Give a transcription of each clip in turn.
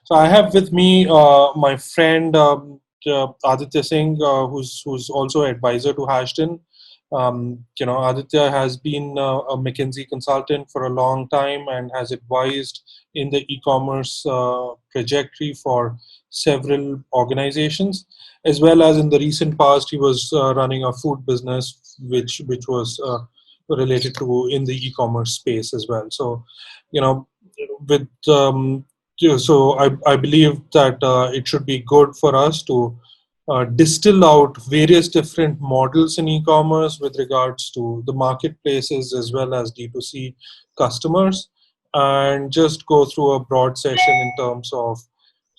So I have with me my friend Aditya Singh, who's also advisor to Hashden. Aditya has been a McKinsey consultant for a long time and has advised in the e-commerce trajectory for several organizations, as well as in the recent past, he was running a food business, which was related to in the e-commerce space as well. So, you know, with so I believe that it should be good for us to distill out various different models in e-commerce with regards to the marketplaces as well as D2C customers, and just go through a broad session in terms of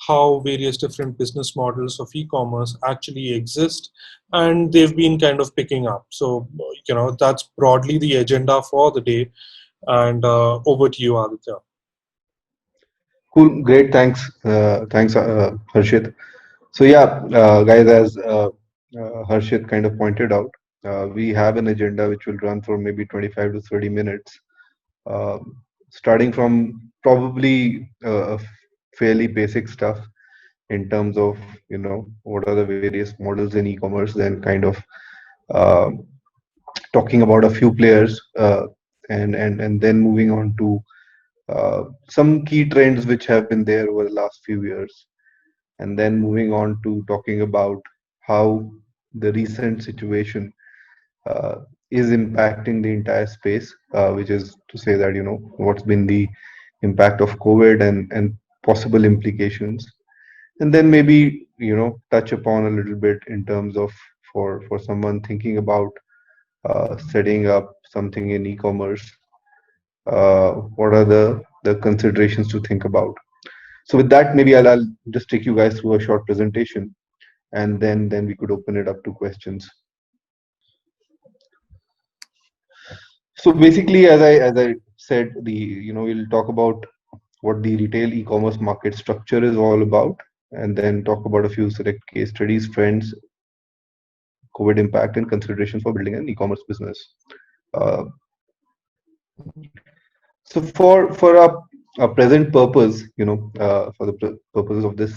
how various different business models of e-commerce actually exist, and they've been kind of picking up. So that's broadly the agenda for the day, and over to you, Aditya. Cool, great, thanks, Harshit. So yeah, guys, as Harshit kind of pointed out, we have an agenda which will run for maybe 25 to 30 minutes, uh, starting from probably fairly basic stuff in terms of what are the various models in e-commerce, then kind of uh, talking about a few players, and then moving on to some key trends which have been there over the last few years, and then moving on to talking about how the recent situation uh, is impacting the entire space, which is to say that what's been the impact of COVID and possible implications, and then maybe touch upon a little bit in terms of for someone thinking about setting up something in e-commerce, what are the considerations to think about. So with that, maybe I'll just take you guys through a short presentation, and then we could open it up to questions. So basically, as I said, we'll talk about what the retail e-commerce market structure is all about, and then talk about a few select case studies, trends, COVID impact, and considerations for building an e-commerce business. Uh, so for a present purpose, for the purposes of this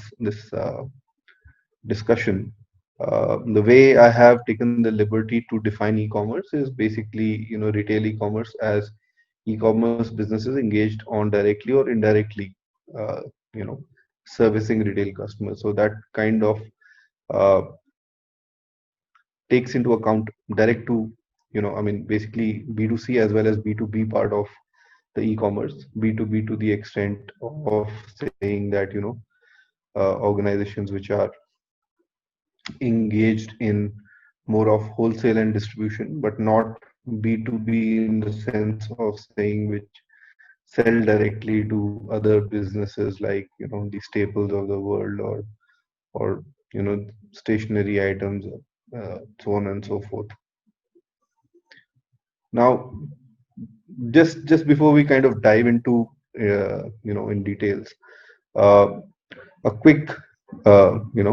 discussion, the way I have taken the liberty to define e-commerce is basically, retail e-commerce as e-commerce businesses engaged on directly or indirectly, uh, you know, servicing retail customers. So that kind of uh, takes into account direct to, I mean, basically B2C as well as B2B part of the e-commerce, B2B to the extent of saying that, organizations which are engaged in more of wholesale and distribution, but not B2B in the sense of saying which sell directly to other businesses like the staples of the world, or stationary items, so on and so forth. Now, just before we kind of dive into in details, uh, a quick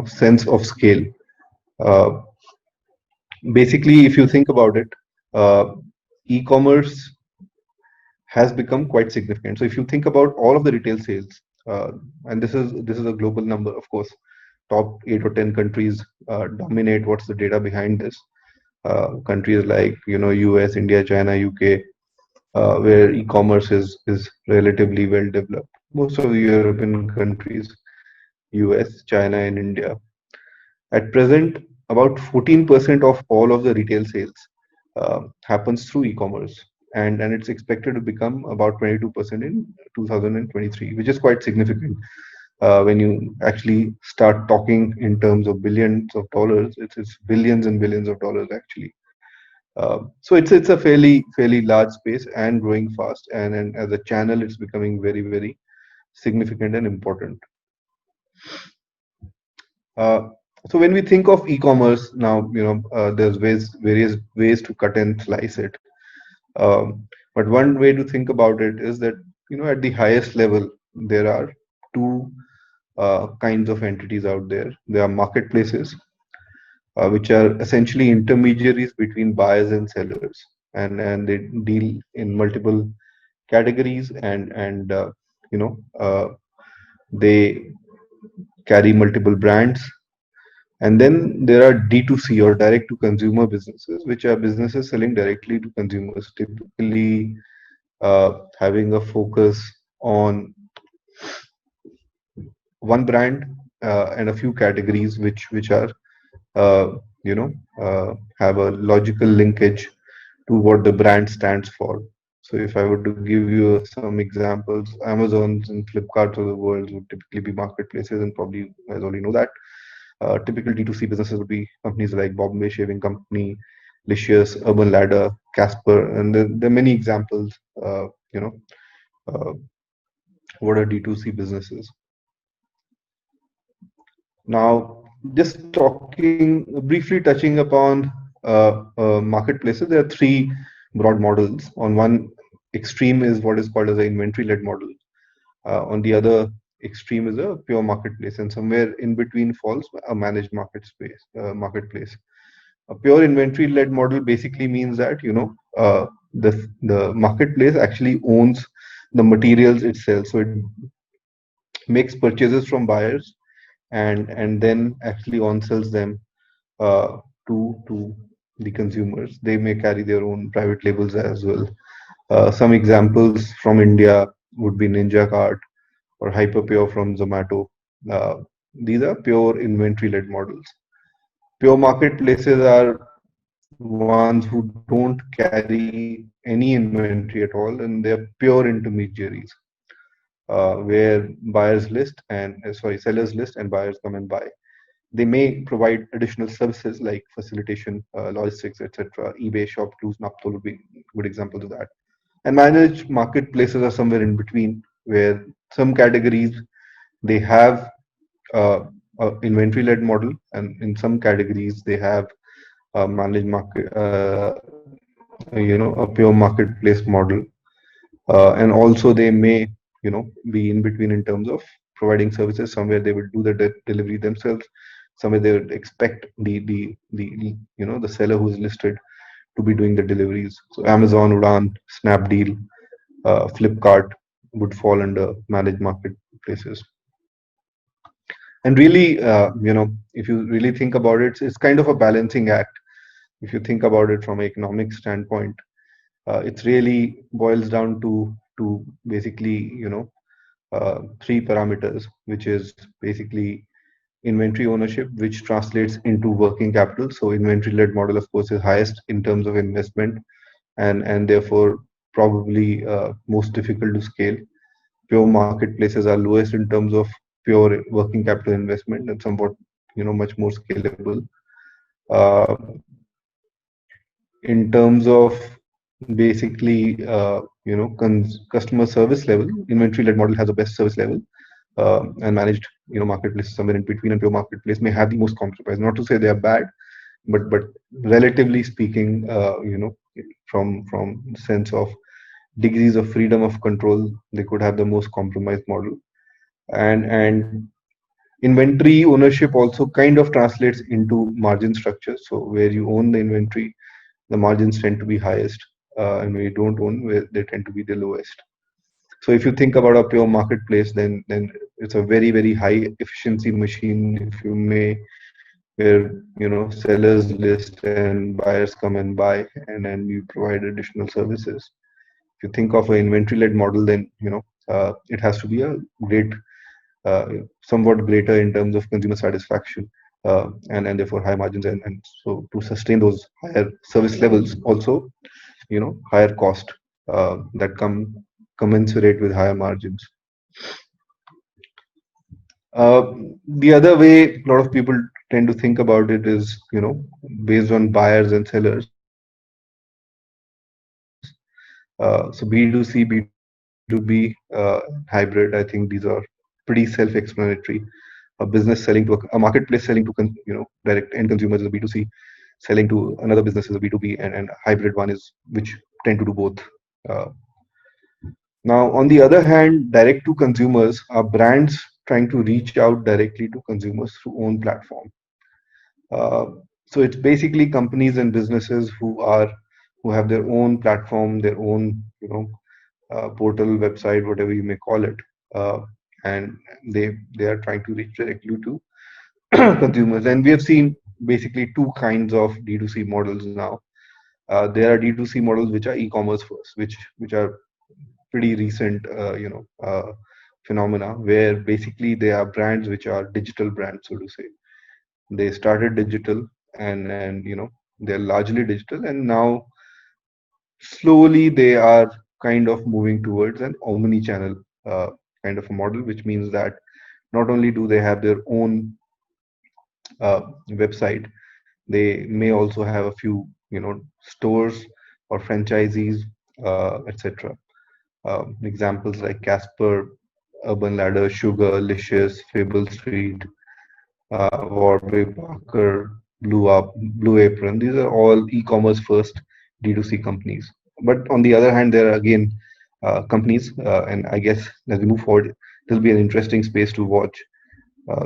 sense of scale. Uh, Basically, if you think about it, uh, e-commerce has become quite significant. So if you think about all of the retail sales, and this is a global number, of course, top 8 or 10 countries dominate. What's the data behind this? Countries like US, India, China, UK, where e-commerce is relatively well developed. Most of the European countries, US, China, and India. At present, about 14% of all of the retail sales happens through e-commerce, and it's expected to become about 22% in 2023, which is quite significant. When you actually start talking in terms of billions of dollars, it's billions and billions of dollars actually. So it's a fairly large space and growing fast, and as a channel, it's becoming very significant and important. Uh, so when we think of e-commerce now, there's various ways to cut and slice it. But one way to think about it is that at the highest level there are two kinds of entities out there. There are marketplaces, which are essentially intermediaries between buyers and sellers, and they deal in multiple categories, and they carry multiple brands. And then there are D2C or direct to consumer businesses, which are businesses selling directly to consumers, typically having a focus on one brand and a few categories which are uh, you know have a logical linkage to what the brand stands for. So if I were to give you some examples, Amazons and Flipkarts of the world would typically be marketplaces, and probably you guys already know that. Typical D2C businesses would be companies like Bombay Shaving Company, Licious, Urban Ladder, Casper, and there are many examples. You know, uh, what are D2C businesses? Now, just talking briefly touching upon marketplaces, there are three broad models. On one extreme is what is called as an inventory-led model. On the other extreme is a pure marketplace, and somewhere in between falls a managed marketplace. A pure inventory-led model basically means that the marketplace actually owns the materials itself, so it makes purchases from buyers and then actually on sells them to the consumers. They may carry their own private labels as well. Some examples from India would be Ninja Cart or Hyperpure from Zomato. Uh, these are pure inventory-led models. Pure marketplaces are ones who don't carry any inventory at all, and they're pure intermediaries, where buyers list and sellers list and buyers come and buy. They may provide additional services like facilitation, logistics, etc. eBay, ShopClues, Naptol would be good examples of that. And managed marketplaces are somewhere in between, where some categories they have a inventory-led model, and in some categories they have a managed market, a pure marketplace model. And also they may be in between in terms of providing services. Somewhere they would do the delivery themselves, somewhere they would expect the seller who's listed to be doing the deliveries. So Amazon, Udan, Snapdeal, Flipkart would fall under managed marketplaces. And really, if you really think about it, it's kind of a balancing act. If you think about it from an economic standpoint, it really boils down to basically three parameters, which is basically inventory ownership, which translates into working capital. So inventory-led model, of course, is highest in terms of investment, and therefore probably most difficult to scale. Pure marketplaces are lowest in terms of pure working capital investment and somewhat much more scalable. Uh, in terms of basically customer service level, inventory-led model has the best service level, and managed marketplace somewhere in between, and pure marketplace may have the most compromise. Not to say they are bad, but relatively speaking, from sense of degrees of freedom of control, they could have the most compromised model. And inventory ownership also kind of translates into margin structure. So where you own the inventory, the margins tend to be highest, and where you don't own, where they tend to be the lowest. So if you think about a pure marketplace, then it's a very very high efficiency machine, if you may, where sellers list and buyers come and buy, and then you provide additional services. If you think of an inventory-led model, then it has to be a great, uh, somewhat greater in terms of consumer satisfaction, and therefore high margins, and so to sustain those higher service levels, also higher cost that come commensurate with higher margins. Uh, the other way a lot of people tend to think about it is based on buyers and sellers. So B2C, B2B, hybrid, I think these are pretty self-explanatory. A business selling to a marketplace selling to direct end consumers is a B2C, selling to another business is a B2B, and hybrid one is which tend to do both. Uh, Now, on the other hand, direct to consumers are brands trying to reach out directly to consumers through own platform. Uh, so it's basically companies and businesses who have their own platform, their own portal, website, whatever you may call it, uh, and they are trying to reach directly to consumers. And we have seen basically two kinds of D2C models now. There are D2C models which are e-commerce first, which are pretty recent, phenomena, where basically they are brands which are digital brands, so to say. They started digital, and they're largely digital, and now slowly they are kind of moving towards an omni-channel uh, kind of a model, which means that not only do they have their own website, they may also have a few stores or franchisees, etc. Examples like Casper, Urban Ladder, Sugar, Licious, Fable Street, Warby Parker, Blue Apron. These are all e-commerce first D2C companies. But on the other hand, there are again companies, and I guess as we move forward, this will be an interesting space to watch,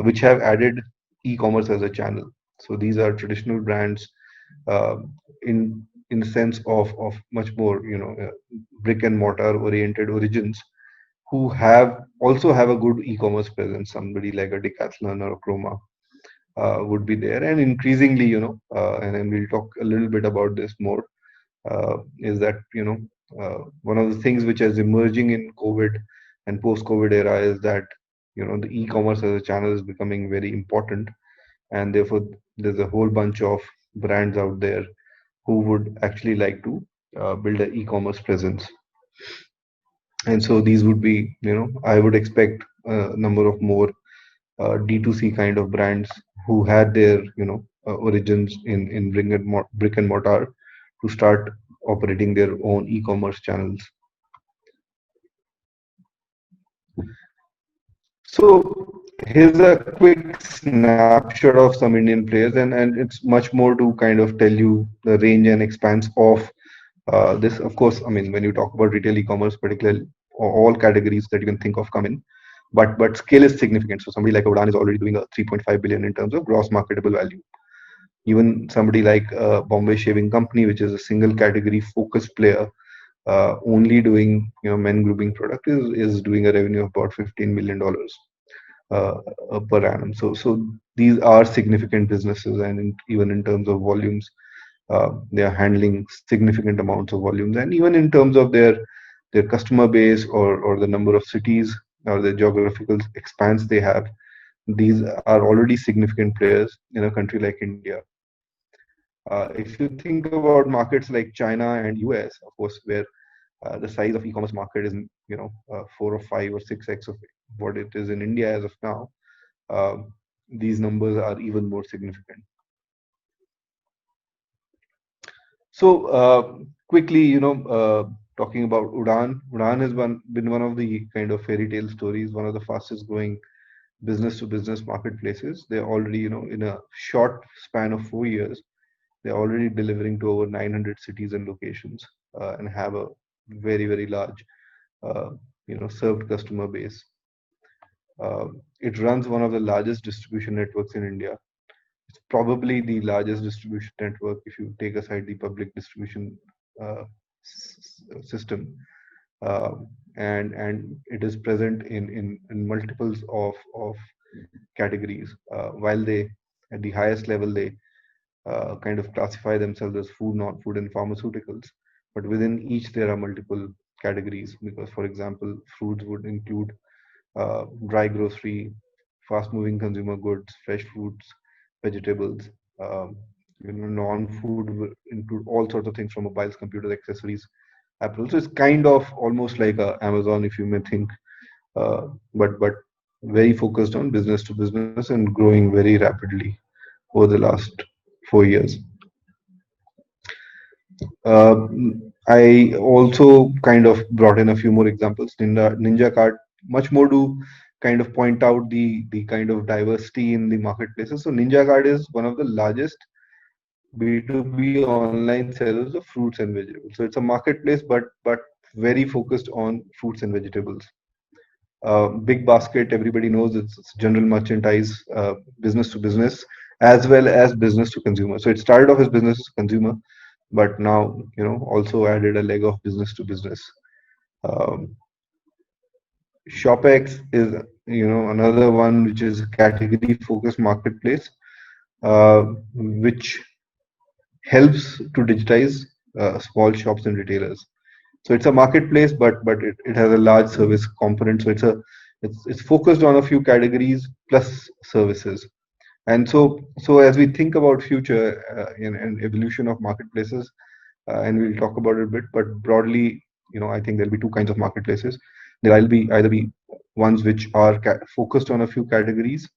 which have added e-commerce as a channel. So these are traditional brands, uh, in the sense of much more brick and mortar oriented origins, who have also have a good e-commerce presence. Somebody like a Decathlon or a Chroma would be there, and increasingly, and then we'll talk a little bit about this more. Is that one of the things which is emerging in COVID and post-COVID era is that the e-commerce as a channel is becoming very important, and therefore there's a whole bunch of brands out there who would actually like to build an e-commerce presence. And so these would be, I would expect a number of more D2C kind of brands who had their origins in brick and mortar to start operating their own e-commerce channels. So here's a quick snapshot of some Indian players, and it's much more to kind of tell you the range and expanse of this. Of course, I mean, when you talk about retail e-commerce, particularly all categories that you can think of come in, but scale is significant. So somebody like Udaan is already doing a 3.5 billion in terms of gross marketable value. Even somebody like Bombay Shaving Company, which is a single category focused player, only doing men grooming product, is doing a revenue of about $15 million uh, per annum. So these are significant businesses, and even in terms of volumes, they are handling significant amounts of volumes, and even in terms of their customer base, or the number of cities or the geographical expanse they have, these are already significant players in a country like India. If you think about markets like China and US, of course, where the size of e-commerce market is 4 or 5 or 6x of what it is in India as of now, uh, these numbers are even more significant. So quickly, talking about Udaan. Udaan has been one of the kind of fairy tale stories, one of the fastest growing business to business marketplaces. They're already, in a short span of 4 years, they're already delivering to over 900 cities and locations, and have a very, very large, uh, served customer base. It runs one of the largest distribution networks in India. It's probably the largest distribution network if you take aside the public distribution system, uh, and it is present in multiples of categories. While they at the highest level they kind of classify themselves as food, non-food, and pharmaceuticals, but within each there are multiple categories. Because, for example, fruits would include dry grocery, fast-moving consumer goods, fresh fruits, vegetables. Um, Non-food will include all sorts of things from mobiles, computers, accessories, Apple. So it's kind of almost like Amazon, if you may think, but very focused on business to business and growing very rapidly over the last 4 years. I also kind of brought in a few more examples. Ninja Card, much more to kind of point out the kind of diversity in the marketplaces. So Ninja Card is one of the largest B2B online sellers of fruits and vegetables. So it's a marketplace, but very focused on fruits and vegetables. Big Basket, everybody knows it's general merchandise, business to business, as well as business to consumer. So it started off as business to consumer, but now also added a leg of business to business. Um, ShopX another one which is category focused marketplace, which helps to digitize small shops and retailers. So it's a marketplace, but it has a large service component. So it's focused on a few categories plus services. And so as we think about future and evolution of marketplaces, and we'll talk about it a bit, but broadly, I think there'll be two kinds of marketplaces. There'll be either be ones which are focused on a few categories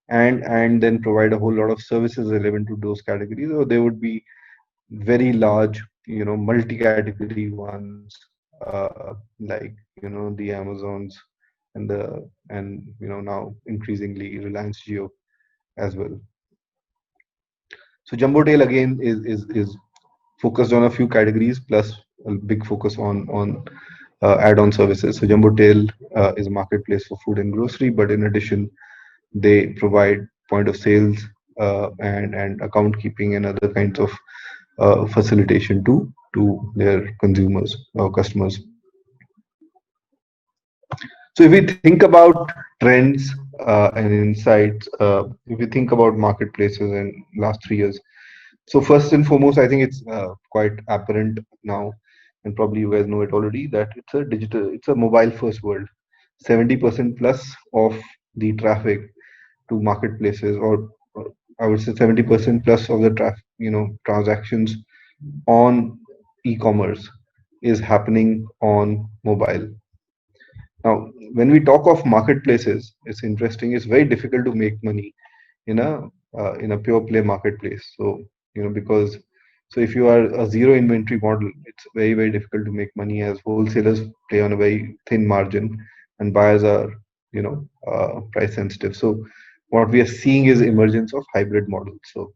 and then provide a whole lot of services relevant to those categories, or there would be very large, multi-category ones, like the Amazons and now increasingly Reliance Jio as well. So Jumbo Tail again is focused on a few categories plus a big focus on add-on services. So Jumbo Tail is a marketplace for food and grocery, but in addition, they provide point of sales and account keeping and other kinds of facilitation to their consumers or customers. So if we think about trends and insights, if we think about marketplaces in last 3 years, so first and foremost, I think it's quite apparent now, and probably you guys know it already, that it's a mobile first world. 70% plus of the traffic to marketplaces, or I would say 70% plus of the traffic, transactions on e-commerce is happening on mobile. Now, when we talk of marketplaces, it's interesting. It's very difficult to make money in a pure play marketplace. So because so if you are a zero inventory model, it's very difficult to make money, as wholesalers play on a very thin margin and buyers are price sensitive. So what we are seeing is emergence of hybrid models. So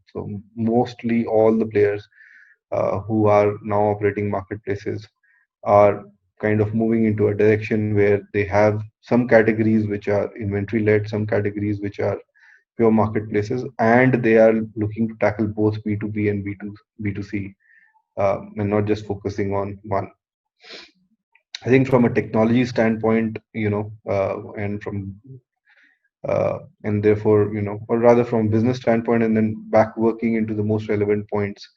mostly all the players who are now operating marketplaces are kind of moving into a direction where they have some categories which are inventory led, some categories which are pure marketplaces, and they are looking to tackle both B2B and B2C, and not just focusing on one. I think from a technology standpoint, and therefore, or rather from business standpoint, and then back working into the most relevant points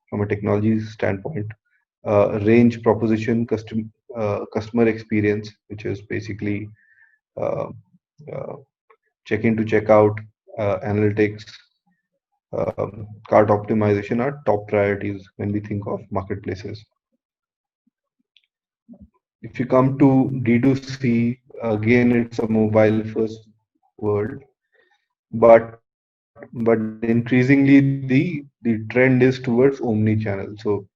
from a technology standpoint, range proposition, customer experience, which is basically uh, uh, check in to check out, analytics, cart optimization are top priorities when we think of marketplaces. If you come to D2C, again, it's a mobile first world, but increasingly the trend is towards omni-channel. So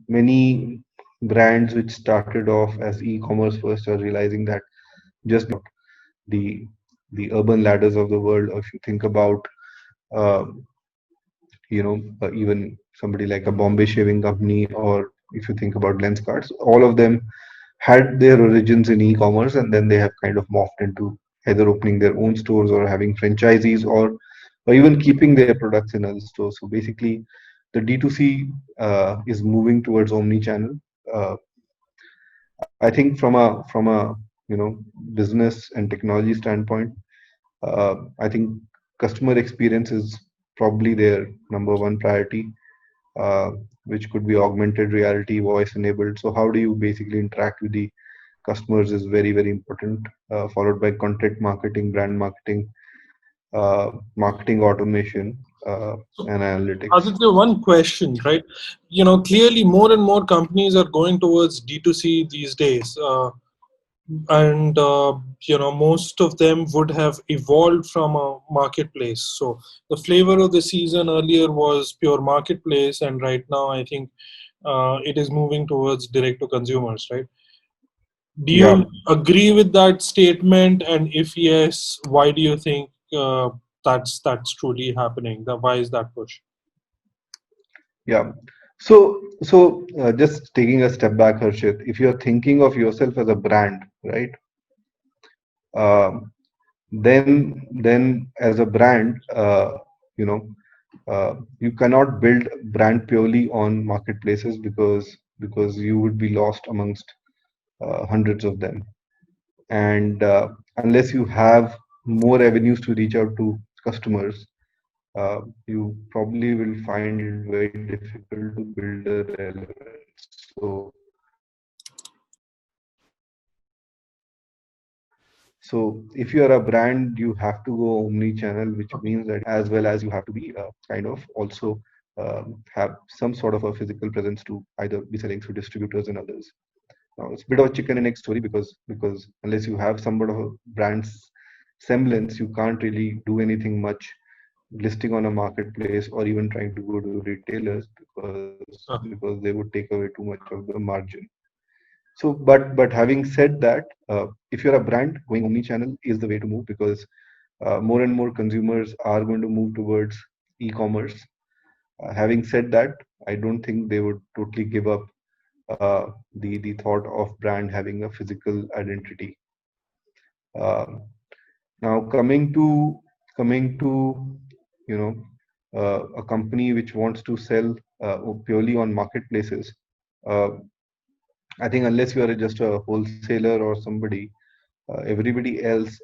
many brands which started off as e-commerce first are realizing that just the urban ladders of the world, or if you think about uh, even somebody like a Bombay Shaving Company, or if you think about Lenskart, all of them had their origins in e-commerce, and then they have kind of morphed into either opening their own stores or having franchisees, or even keeping their products in other stores. So basically, the D2C is moving towards omni-channel. Uh, I think from a business and technology standpoint, I think customer experience is probably their number one priority, uh, which could be augmented reality, voice enabled. So how do you basically interact with the customers is very important, followed by content marketing, brand marketing, marketing automation, So, and analytics. Aditya, one question, right? Clearly more and more companies are going towards D2C these days. And most of them would have evolved from a marketplace. So the flavor of the season earlier was pure marketplace, and right now I think it is moving towards direct to consumers, right? Do Yeah, you agree with that statement? And if yes, why do you think that's truly happening? Why is that push? yeah. So just taking a step back, Harshit, if you're thinking of yourself as a brand, right? Um, then as a brand, you know you cannot build brand purely on marketplaces, because you would be lost amongst hundreds of them. And unless you have more avenues to reach out to customers, you probably will find it very difficult to build a relevance. So if you are a brand, you have to go omni-channel, which means that as well as you have to be kind of also have some sort of a physical presence to either be selling through distributors and others. Now it's a bit of a chicken and egg story because unless you have some sort of a brand's semblance, you can't really do anything much listing on a marketplace or even trying to go to retailers because they would take away too much of the margin. So, but having said that, if you're a brand, going omni-channel is the way to move because more and more consumers are going to move towards e-commerce. Having said that, I don't think they would totally give up the thought of brand having a physical identity. Uh, Now coming to you know a company which wants to sell purely on marketplaces. Uh, I think unless you are just a wholesaler or somebody, everybody else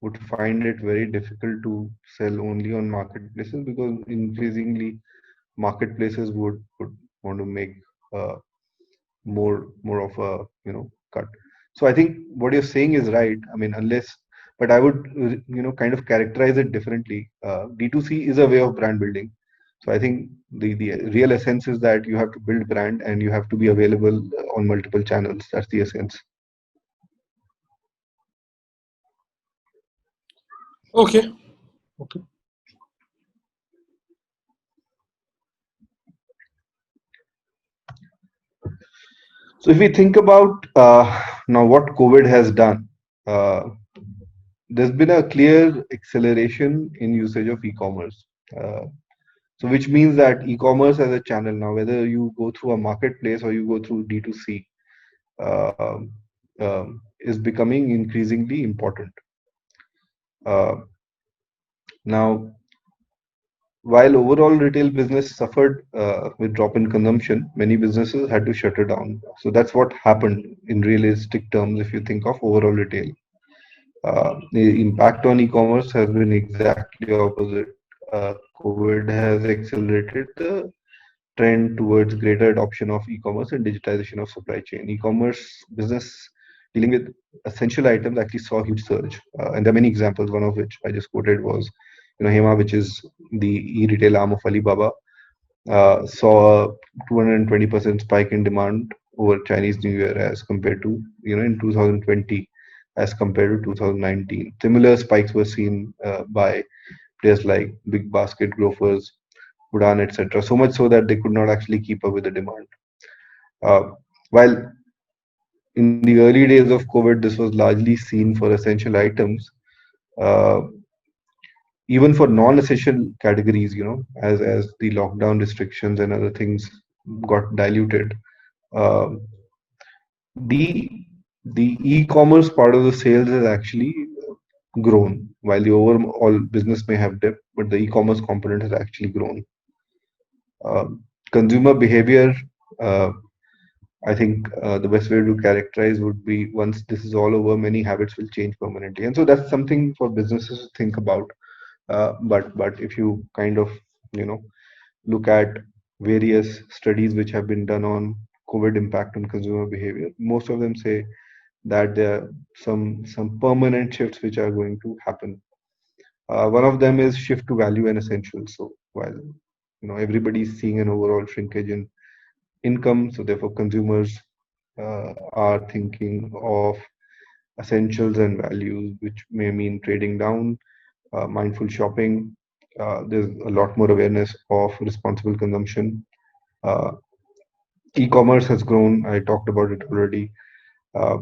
would find it very difficult to sell only on marketplaces because increasingly marketplaces would want to make uh, more of a cut. So I think what you're saying is right. I mean, unless, but I would kind of characterize it differently. D2C is a way of brand building. So I think the real essence is that you have to build brand and you have to be available on multiple channels. That's the essence. Okay. Okay. So if we think about now what COVID has done, uh, there's been a clear acceleration in usage of e-commerce. Uh, so which means that e-commerce as a channel now, whether you go through a marketplace or you go through D2C, uh, is becoming increasingly important. Uh, Now, while overall retail business suffered with drop in consumption, many businesses had to shut it down. So that's what happened in realistic terms if you think of overall retail. The impact on e-commerce has been exactly opposite. COVID has accelerated the trend towards greater adoption of e-commerce and digitization of supply chain. E-commerce business dealing with essential items actually saw a huge surge, and there are many examples. One of which I just quoted was, Hema, which is the e-retail arm of Alibaba, saw a 220% spike in demand over Chinese New Year as compared to in 2020 as compared to 2019. Similar spikes were seen by players like Big Basket, Grofers, Udaan, etc. So much so that they could not actually keep up with the demand. While in the early days of COVID, this was largely seen for essential items. Uh, Even for non-essential categories, as the lockdown restrictions and other things got diluted, uh, the the e-commerce part of the sales has actually grown, while the overall business may have dipped, but the e-commerce component has actually grown. Uh, Consumer behavior, uh, I think the best way to characterize would be once this is all over, many habits will change permanently, and so that's something for businesses to think about. But if you kind of you know look at various studies which have been done on COVID impact on consumer behavior, most of them say that there are some permanent shifts which are going to happen. One of them is shift to value and essentials. So while everybody's seeing an overall shrinkage in income, so therefore consumers are thinking of essentials and values, which may mean trading down, mindful shopping. There's a lot more awareness of responsible consumption. Uh, E-commerce has grown. I talked about it already. Uh,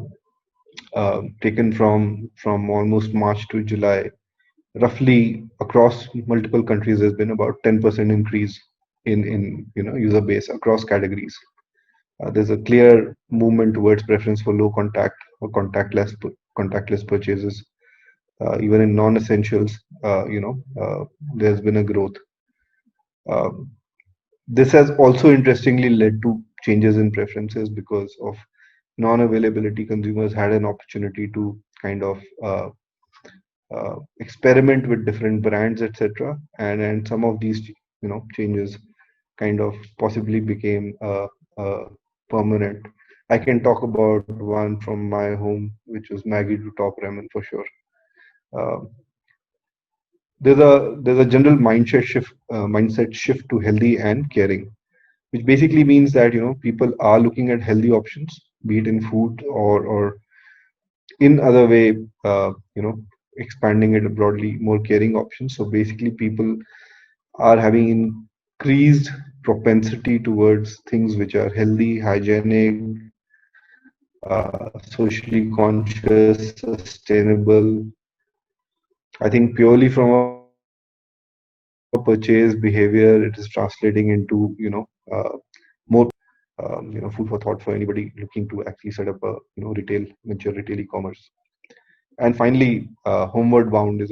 Taken from almost March to July, roughly across multiple countries, there's been about 10% increase in user base across categories. There's a clear movement towards preference for low contact or contactless purchases. Even in non-essentials, there's been a growth. Uh, this has also interestingly led to changes in preferences because of non-availability. Consumers had an opportunity to kind of experiment with different brands, etc. And some of these changes kind of possibly became permanent. I can talk about one from my home, which was Maggie to Top Ramen for sure. Uh, there's a general mindset shift to healthy and caring, which basically means that people are looking at healthy options, be it in food or in other way, expanding it broadly, more caring options. So basically, people are having increased propensity towards things which are healthy, hygienic, socially conscious, sustainable. I think purely from a purchase behavior, it is translating into more food for thought for anybody looking to actually set up a retail venture, retail e-commerce. And finally, homeward bound is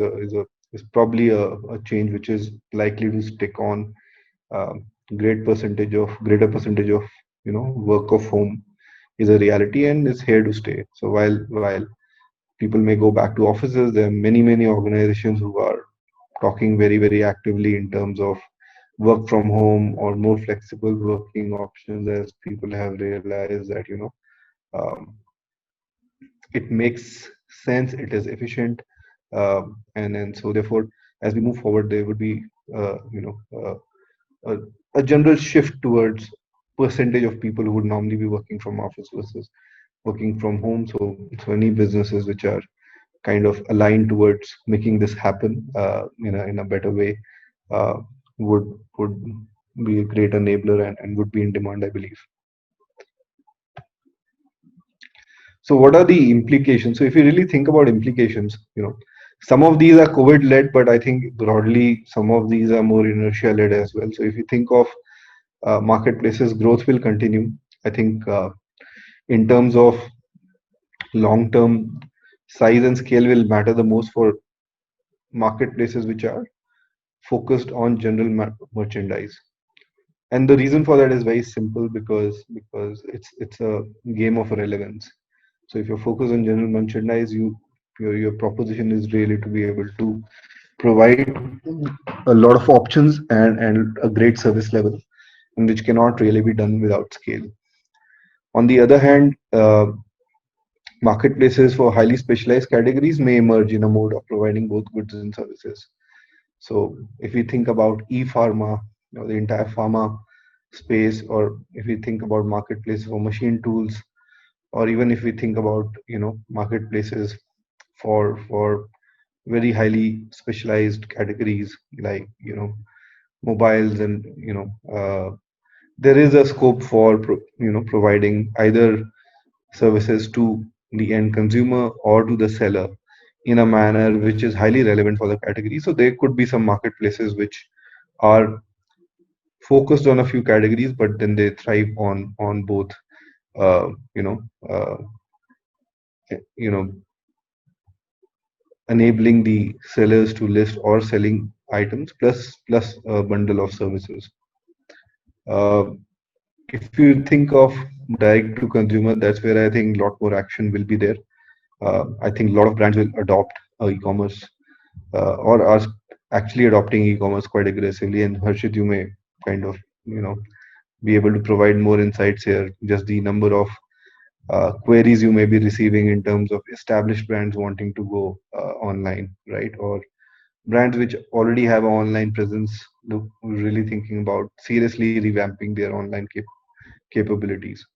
probably a change which is likely to stick on. Greater percentage of work of home is a reality and is here to stay. So while people may go back to offices, there are many organizations who are talking very actively in terms of work from home or more flexible working options, as people have realized that um, it makes sense, it is efficient, and so therefore, as we move forward, there would be uh, you know uh, a general shift towards percentage of people who would normally be working from office versus working from home. So any businesses which are kind of aligned towards making this happen in a better way uh, would be a great enabler and would be in demand, I believe. So what are the implications? So if you really think about implications, some of these are COVID led, but I think broadly some of these are more inertia led as well. So if you think of marketplaces, growth will continue. I think in terms of long term, size and scale will matter the most for marketplaces which are focused on general merchandise. And the reason for that is very simple, because it's a game of relevance. So if you're focused on general merchandise, your proposition is really to be able to provide a lot of options and a great service level, and which cannot really be done without scale. On the other hand, marketplaces for highly specialized categories may emerge in a mode of providing both goods and services. So if we think about e-pharma, the entire pharma space, or if we think about marketplaces for machine tools, or even if we think about marketplaces for very highly specialized categories like mobiles, and there is a scope for providing either services to the end consumer or to the seller in a manner which is highly relevant for the category. So there could be some marketplaces which are focused on a few categories, but then they thrive on both, uh, you know, uh, you know, enabling the sellers to list or selling items plus a bundle of services. Uh, if you think of direct to consumer, that's where I think a lot more action will be there. I think a lot of brands will adopt e-commerce or are actually adopting e-commerce quite aggressively. And Harshit, you may kind of be able to provide more insights here. Just the number of queries you may be receiving in terms of established brands wanting to go online, right? Or brands which already have an online presence, look really thinking about seriously revamping their online capabilities.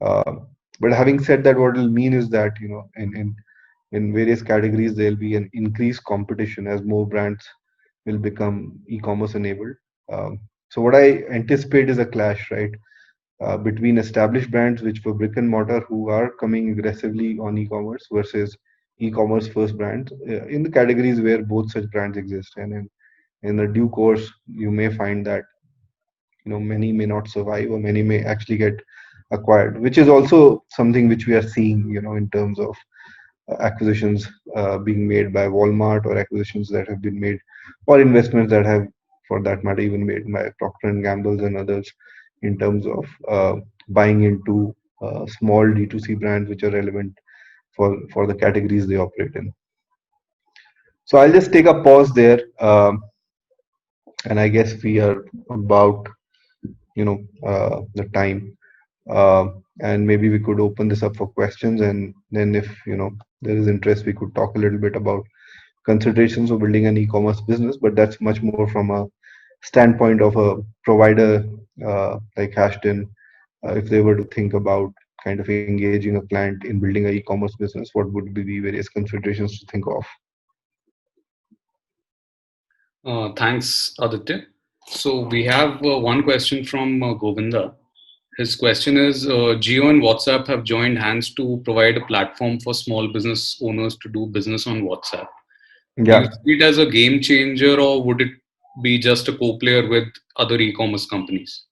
Uh, but having said that, what it'll mean is that in various categories there'll be an increased competition as more brands will become e-commerce enabled. So what I anticipate is a clash, right, between established brands which were brick and mortar who are coming aggressively on e-commerce versus e-commerce first brands in the categories where both such brands exist. And in the due course, you may find that many may not survive or many may actually get acquired, which is also something which we are seeing in terms of acquisitions being made by Walmart, or acquisitions that have been made, or investments that have, for that matter, even made by Procter and Gambles and others, in terms of buying into small D2C brands which are relevant for the categories they operate in. So I'll just take a pause there, and I guess we are about the time, and maybe we could open this up for questions, and then if there is interest, we could talk a little bit about considerations of building an e-commerce business, but that's much more from a standpoint of a provider like Ashton. If they were to think about kind of engaging a client in building an e-commerce business, what would be the various considerations to think of? Thanks, Aditya. So we have one question from Govinda. His question is, Geo and WhatsApp have joined hands to provide a platform for small business owners to do business on WhatsApp. Do you Yeah. see it as a game changer, or would it be just a co-player with other e-commerce companies?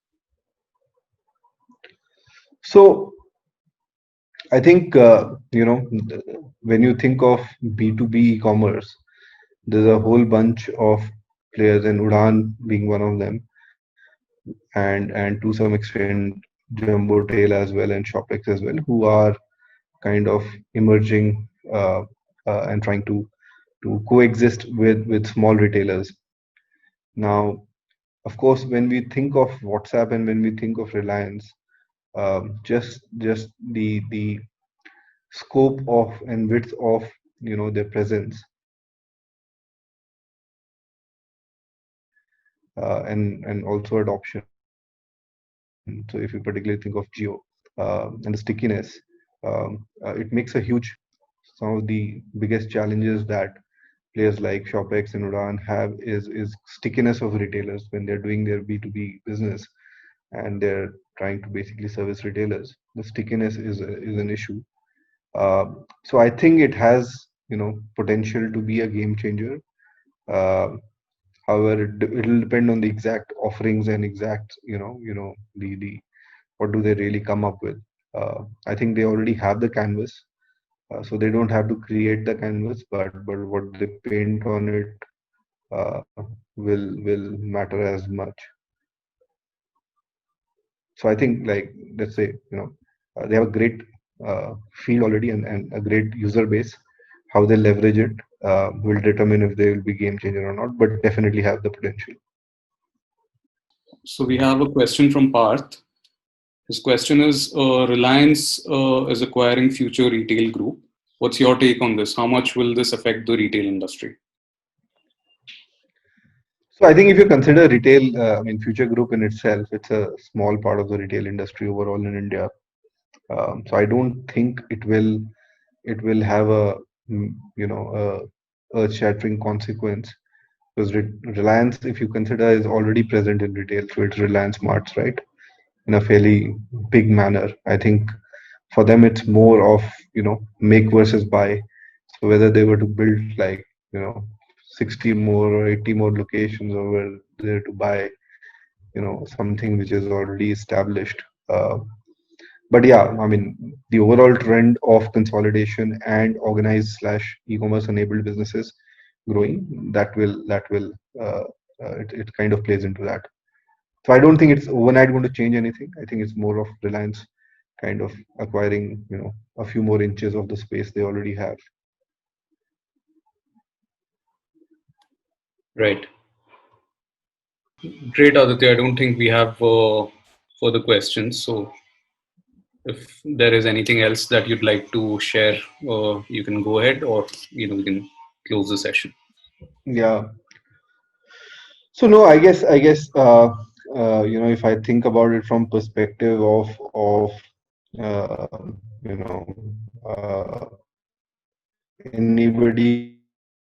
So I think when you think of B2B e-commerce, there's a whole bunch of players, and Udaan being one of them, and to some extent Jumbo Tail as well and Shoplex as well, who are kind of emerging and trying to coexist with small retailers. Now, of course, when we think of WhatsApp and when we think of Reliance, just the scope of and width of their presence, and also adoption. So if you particularly think of Geo and the stickiness, it makes a huge, some of the biggest challenges that players like ShopX and Udaan have is stickiness of retailers when they're doing their B2B business and they're trying to basically service retailers. The stickiness is an issue. So I think it has potential to be a game changer. Uh, However, it'll depend on the exact offerings and exact the what do they really come up with. I think they already have the canvas, so they don't have to create the canvas, but what they paint on it uh, will matter as much. So I think, like, let's say they have a great field already and a great user base. How they leverage it will determine if they will be game changer or not, but definitely have the potential. So we have a question from Parth. His question is, Reliance is acquiring Future Retail Group. What's your take on this? How much will this affect the retail industry? So I think if you consider retail, I mean, Future Group in itself, it's a small part of the retail industry overall in India. So I don't think it will have a earth-shattering consequence, because Reliance, if you consider, is already present in retail through its Reliance Marts, right, in a fairly big manner. I think for them it's more of make versus buy. So whether they were to build like 60 more or 80 more locations, or whether they're to buy something which is already established. But yeah, I mean, the overall trend of consolidation and organized slash e-commerce enabled businesses growing, that will it kind of plays into that. So I don't think it's overnight going to change anything. I think it's more of Reliance kind of acquiring a few more inches of the space they already have. Right. Great, Aditya. I don't think we have further questions. So if there is anything else that you'd like to share, you can go ahead, or we can close the session. Yeah. So no, I guess if I think about it from perspective of uh, you know uh, anybody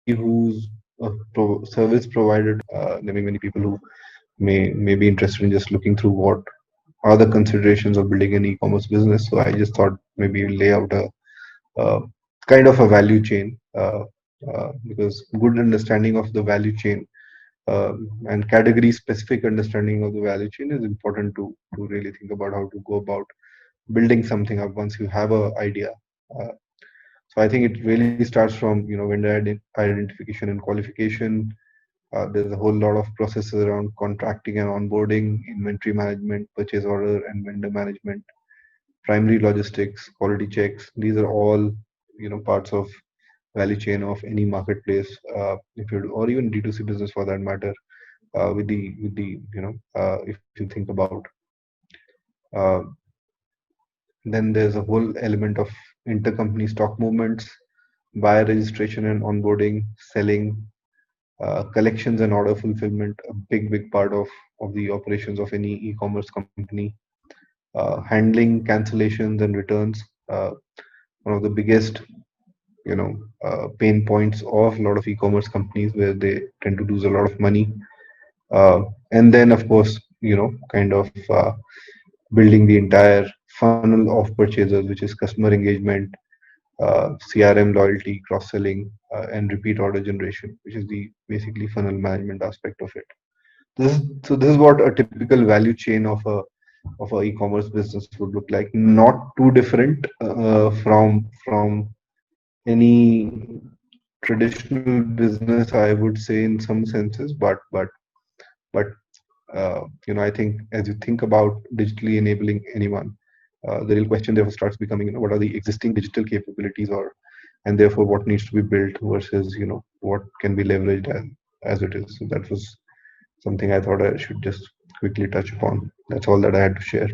who's a service provider to there may be many people who may be interested in just looking through what are the considerations of building an e-commerce business. So I just thought maybe lay out a uh, kind of a value chain, because good understanding of the value chain and category specific understanding of the value chain is important to really think about how to go about building something up once you have a idea. Uh, so I think it really starts from vendor identification and qualification. There's a whole lot of processes around contracting and onboarding, inventory management, purchase order and vendor management, primary logistics, quality checks. These are all parts of value chain of any marketplace, if you or even D2C business for that matter, with the if you think about, uh, then there's a whole element of intercompany stock movements, buyer registration and onboarding, selling, collections and order fulfillment, a big part of the operations of any e-commerce company. Handling cancellations and returns, one of the biggest pain points of a lot of e-commerce companies, where they tend to lose a lot of money. And then, of course, kind of building the entire funnel of purchasers, which is customer engagement, CRM, loyalty, cross-selling, and repeat order generation, which is the basically funnel management aspect of it. This is what a typical value chain of a e-commerce business would look like. Not too different from any traditional business, I would say, in some senses. But I think as you think about digitally enabling anyone, the real question therefore starts becoming, what are the existing digital capabilities, and therefore what needs to be built versus what can be leveraged as it is. So that was something I thought I should just quickly touch upon. That's all that I had to share.